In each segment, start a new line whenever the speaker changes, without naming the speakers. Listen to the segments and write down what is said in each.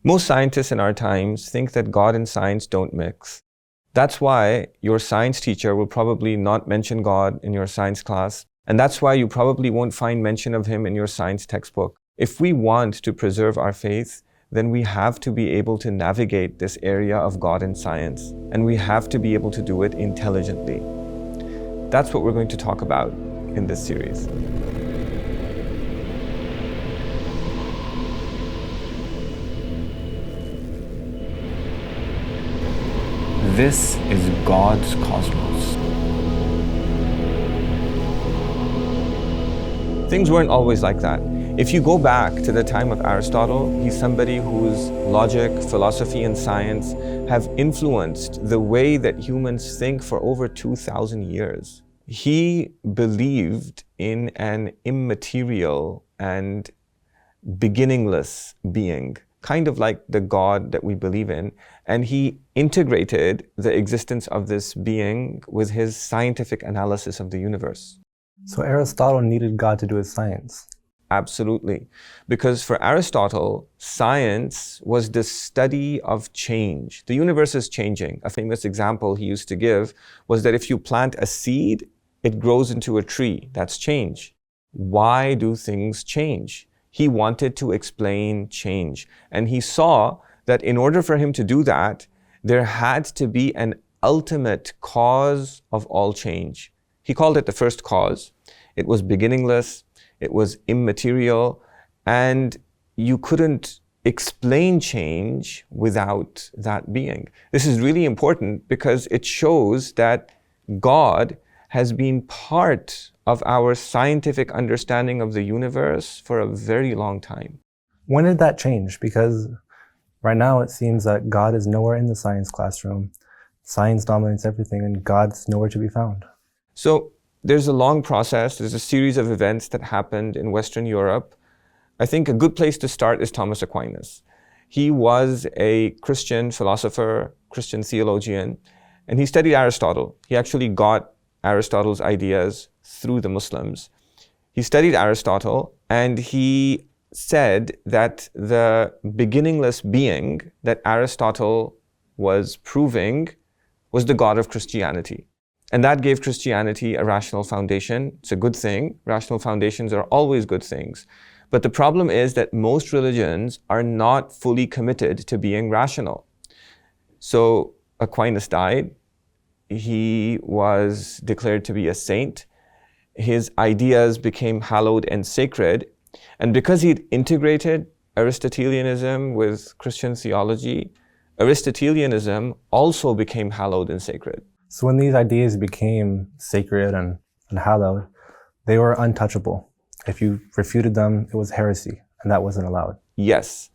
Most scientists in our times think that God and science don't mix. That's why your science teacher will probably not mention God in your science class, and that's why you probably won't find mention of him in your science textbook. If we want to preserve our faith, then we have to be able to navigate this area of God and science, and we have to be able to do it intelligently. That's what we're going to talk about in this series. This is God's cosmos. Things weren't always like that. If you go back to the time of Aristotle, he's somebody whose logic, philosophy, and science have influenced the way that humans think for over 2,000 years. He believed in an immaterial and beginningless being, kind of like the God that we believe in, and he integrated the existence of this being with his scientific analysis of the universe.
So Aristotle needed God to do his science.
Absolutely. Because for Aristotle, science was the study of change. The universe is changing. A famous example he used to give was that if you plant a seed, it grows into a tree. That's change. Why do things change? He wanted to explain change. And he saw that in order for him to do that, there had to be an ultimate cause of all change. He called it the first cause. It was beginningless, it was immaterial, and you couldn't explain change without that being. This is really important because it shows that God has been part of our scientific understanding of the universe for a very long time.
When did that change? Because right now it seems that God is nowhere in the science classroom. Science dominates everything and God's nowhere to be found.
So there's a long process. There's a series of events that happened in Western Europe. I think a good place to start is Thomas Aquinas. He was a Christian philosopher, Christian theologian, and he studied Aristotle. He actually got Aristotle's ideas through the Muslims. He studied Aristotle and he said that the beginningless being that Aristotle was proving was the God of Christianity. And that gave Christianity a rational foundation. It's a good thing. Rational foundations are always good things. But the problem is that most religions are not fully committed to being rational. So Aquinas died. He was declared to be a saint. His ideas became hallowed and sacred. And because he'd integrated Aristotelianism with Christian theology, Aristotelianism also became hallowed and sacred.
So when these ideas became sacred and hallowed, they were untouchable. If you refuted them, it was heresy, and that wasn't allowed.
Yes.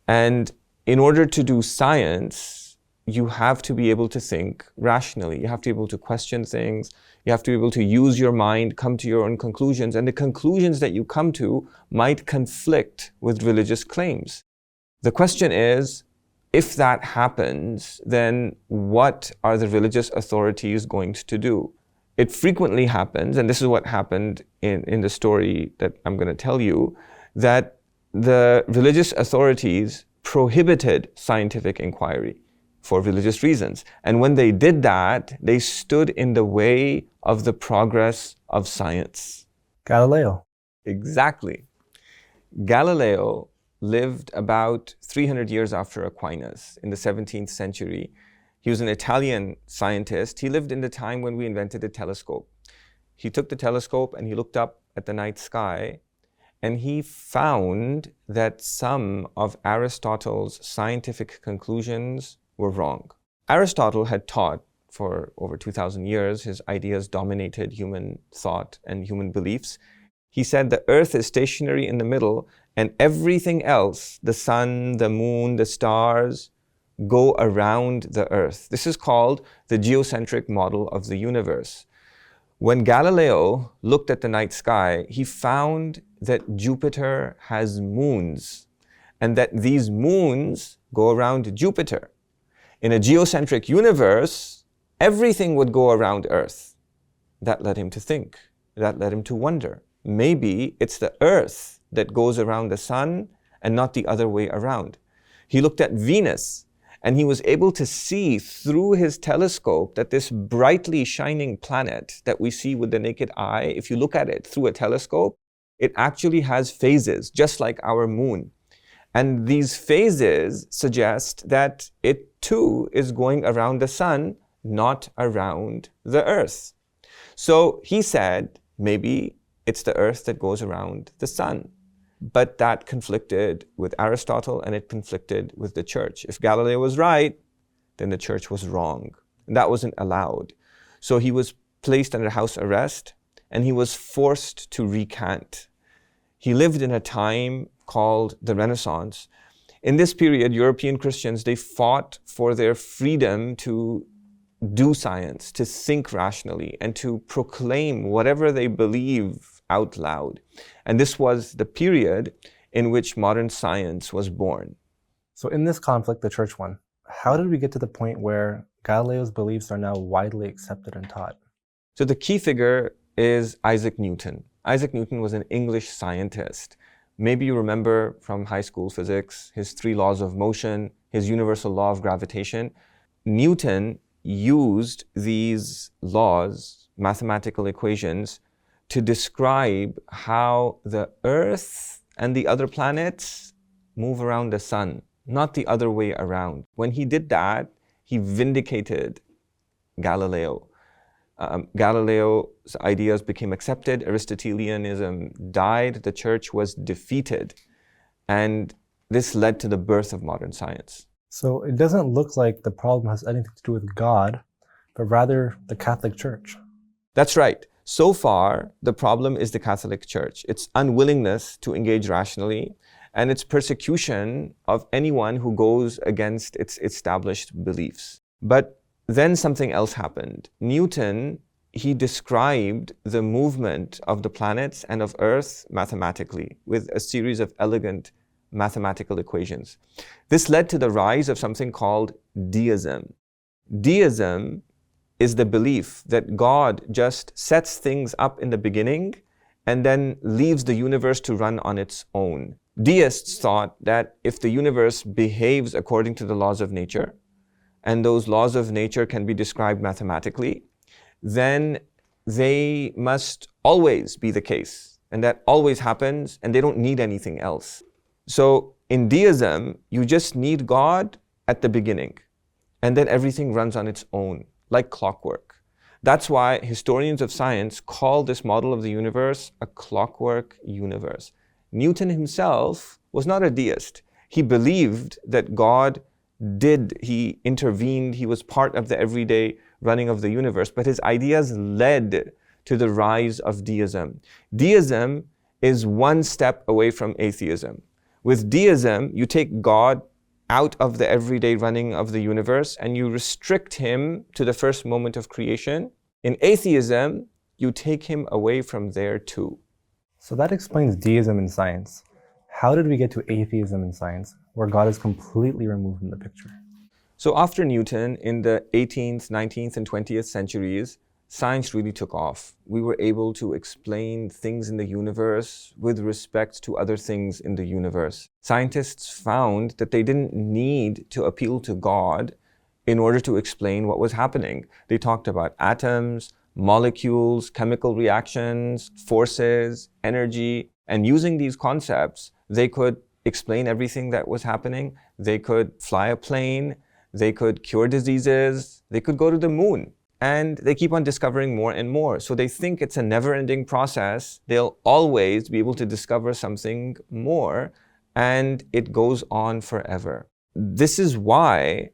And in order to do science, you have to be able to think rationally. You have to be able to question things. You have to be able to use your mind, come to your own conclusions. And the conclusions that you come to might conflict with religious claims. The question is, if that happens, then what are the religious authorities going to do? It frequently happens, and this is what happened in the story that I'm going to tell you, that the religious authorities prohibited scientific inquiry for religious reasons. And when they did that, they stood in the way of the progress of science.
Galileo.
Exactly. Galileo lived about 300 years after Aquinas in the 17th century. He was an Italian scientist. He lived in the time when we invented the telescope. He took the telescope and he looked up at the night sky and he found that some of Aristotle's scientific conclusions were wrong. Aristotle had taught for over 2,000 years. His ideas dominated human thought and human beliefs. He said the earth is stationary in the middle and everything else, the sun, the moon, the stars, go around the earth. This is called the geocentric model of the universe. When Galileo looked at the night sky, he found that Jupiter has moons and that these moons go around Jupiter. In a geocentric universe, everything would go around Earth. That led him to think. That led him to wonder. Maybe it's the Earth that goes around the sun and not the other way around. He looked at Venus, and he was able to see through his telescope that this brightly shining planet that we see with the naked eye, if you look at it through a telescope, it actually has phases, just like our moon. And these phases suggest that it too is going around the sun, not around the earth. So he said, maybe it's the earth that goes around the sun. But that conflicted with Aristotle, and it conflicted with the church. If Galileo was right, then the church was wrong. And that wasn't allowed. So he was placed under house arrest, and he was forced to recant. He lived in a time called the Renaissance. In this period, European Christians, they fought for their freedom to do science, to think rationally, and to proclaim whatever they believe out loud. And this was the period in which modern science was born.
So in this conflict, the church won. How did we get to the point where Galileo's beliefs are now widely accepted and taught?
So the key figure is Isaac Newton. Isaac Newton was an English scientist. Maybe you remember from high school physics, his 3 laws of motion, his universal law of gravitation. Newton used these laws, mathematical equations, to describe how the Earth and the other planets move around the sun, not the other way around. When he did that, he vindicated Galileo. Galileo's ideas became accepted, Aristotelianism died, the church was defeated, and this led to the birth of modern science.
So it doesn't look like the problem has anything to do with God, but rather the Catholic Church.
That's right. So far, the problem is the Catholic Church. Its unwillingness to engage rationally, and its persecution of anyone who goes against its established beliefs. But then something else happened. Newton, he described the movement of the planets and of Earth mathematically with a series of elegant mathematical equations. This led to the rise of something called deism. Deism is the belief that God just sets things up in the beginning and then leaves the universe to run on its own. Deists thought that if the universe behaves according to the laws of nature, and those laws of nature can be described mathematically, then they must always be the case, and that always happens, and they don't need anything else. So in deism, you just need God at the beginning, and then everything runs on its own, like clockwork. That's why historians of science call this model of the universe a clockwork universe. Newton himself was not a deist. He believed that God he intervened, he was part of the everyday running of the universe, but his ideas led to the rise of deism. Deism is one step away from atheism. With deism, you take God out of the everyday running of the universe and you restrict him to the first moment of creation. In atheism, you take him away from there too.
So that explains deism in science. How did we get to atheism in science, where God is completely removed from the picture?
So after Newton, in the 18th, 19th, and 20th centuries, science really took off. We were able to explain things in the universe with respect to other things in the universe. Scientists found that they didn't need to appeal to God in order to explain what was happening. They talked about atoms, molecules, chemical reactions, forces, energy, and using these concepts, they could explain everything that was happening. They could fly a plane, they could cure diseases, they could go to the moon. And they keep on discovering more and more. So they think it's a never-ending process. They'll always be able to discover something more, and it goes on forever. This is why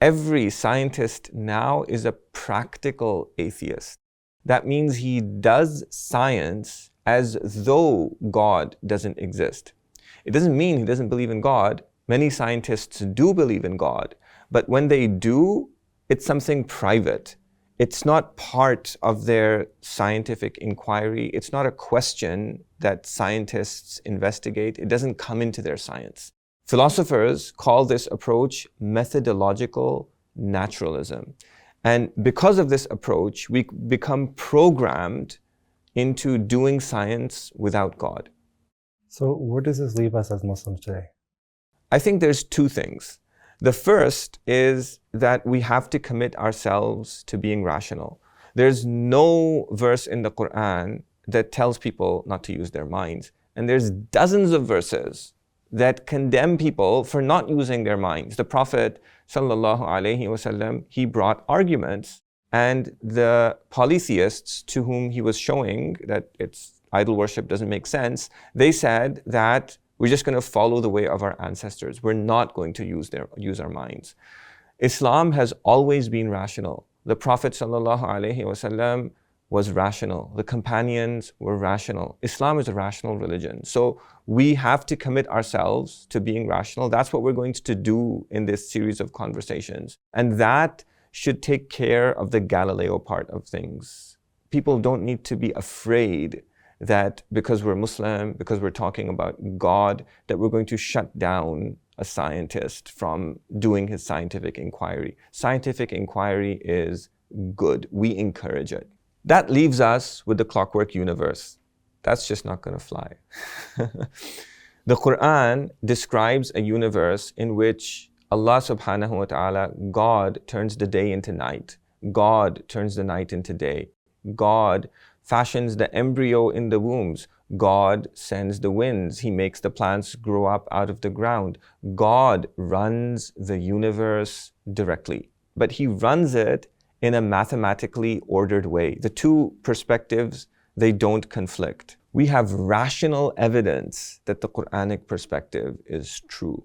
every scientist now is a practical atheist. That means he does science as though God doesn't exist. It doesn't mean he doesn't believe in God. Many scientists do believe in God, but when they do, it's something private. It's not part of their scientific inquiry. It's not a question that scientists investigate. It doesn't come into their science. Philosophers call this approach methodological naturalism. And because of this approach, we become programmed into doing science without God.
So where does this leave us as Muslims today?
I think there's two things. The first is that we have to commit ourselves to being rational. There's no verse in the Quran that tells people not to use their minds. And there's dozens of verses that condemn people for not using their minds. The Prophet ﷺ, he brought arguments, and the polytheists to whom he was showing that it's idol worship doesn't make sense, they said that we're just going to follow the way of our ancestors. We're not going to use our minds. Islam has always been rational. The Prophet ﷺ was rational. The companions were rational. Islam is a rational religion. So we have to commit ourselves to being rational. That's what we're going to do in this series of conversations. And that should take care of the Galileo part of things. People don't need to be afraid that because we're Muslim, because we're talking about God, that we're going to shut down a scientist from doing his scientific inquiry. Scientific inquiry is good. We encourage it. That leaves us with the clockwork universe. That's just not going to fly. The Quran describes a universe in which Allah subhanahu wa ta'ala, God turns the day into night. God turns the night into day. God fashions the embryo in the wombs. God sends the winds. He makes the plants grow up out of the ground. God runs the universe directly, but He runs it in a mathematically ordered way. The two perspectives, they don't conflict. We have rational evidence that the Quranic perspective is true.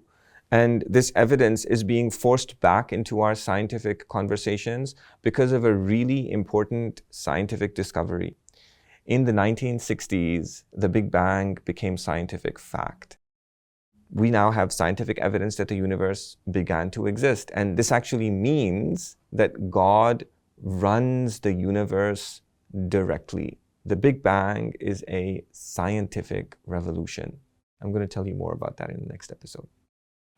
And this evidence is being forced back into our scientific conversations because of a really important scientific discovery. In the 1960s, the Big Bang became scientific fact. We now have scientific evidence that the universe began to exist. And this actually means that God runs the universe directly. The Big Bang is a scientific revolution. I'm going to tell you more about that in the next episode.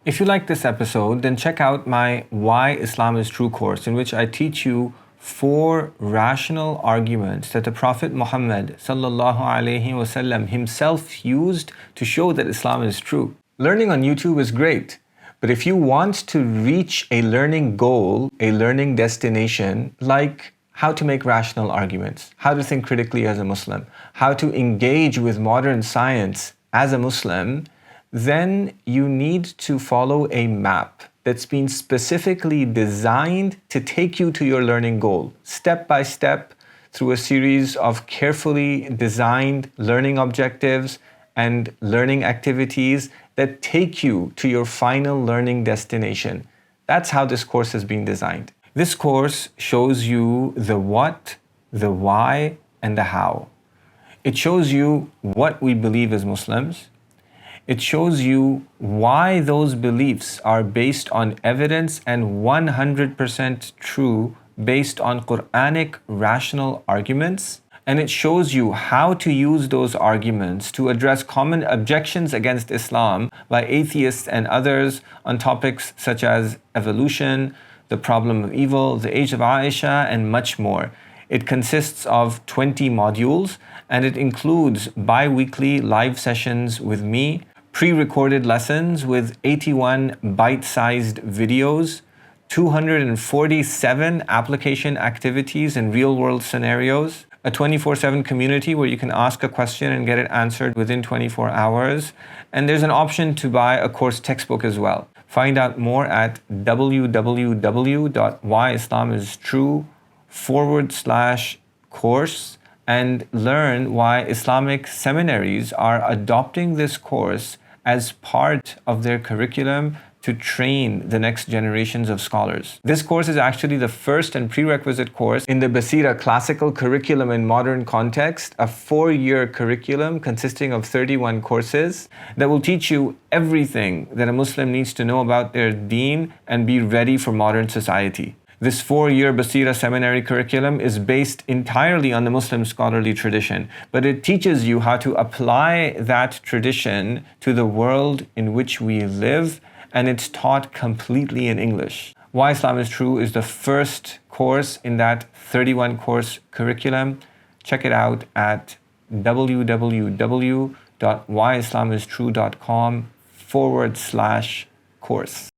If you like this episode, then check out my Why Islam is True course, in which I teach you 4 rational arguments that the Prophet Muhammad ﷺ himself used to show that Islam is true. Learning on YouTube is great, but if you want to reach a learning goal, a learning destination, like how to make rational arguments, how to think critically as a Muslim, how to engage with modern science as a Muslim, then you need to follow a map that's been specifically designed to take you to your learning goal, step by step, through a series of carefully designed learning objectives and learning activities that take you to your final learning destination. That's how this course has been designed. This course shows you the what, the why, and the how. It shows you what we believe as Muslims. It shows you why those beliefs are based on evidence and 100% true based on Quranic rational arguments. And it shows you how to use those arguments to address common objections against Islam by atheists and others on topics such as evolution, the problem of evil, the age of Aisha, and much more. It consists of 20 modules, and it includes bi-weekly live sessions with me, pre-recorded lessons with 81 bite-sized videos, 247 application activities and real-world scenarios, a 24/7 community where you can ask a question and get it answered within 24 hours, and there's an option to buy a course textbook as well. Find out more at www.whyislamistrue.com/course and learn why Islamic seminaries are adopting this course as part of their curriculum to train the next generations of scholars. This course is actually the first and prerequisite course in the Basira classical curriculum in modern context, a 4-year curriculum consisting of 31 courses that will teach you everything that a Muslim needs to know about their deen and be ready for modern society. This 4-year Basira seminary curriculum is based entirely on the Muslim scholarly tradition, but it teaches you how to apply that tradition to the world in which we live, and it's taught completely in English. Why Islam is True is the first course in that 31-course curriculum. Check it out at www.whyislamistrue.com/course. course.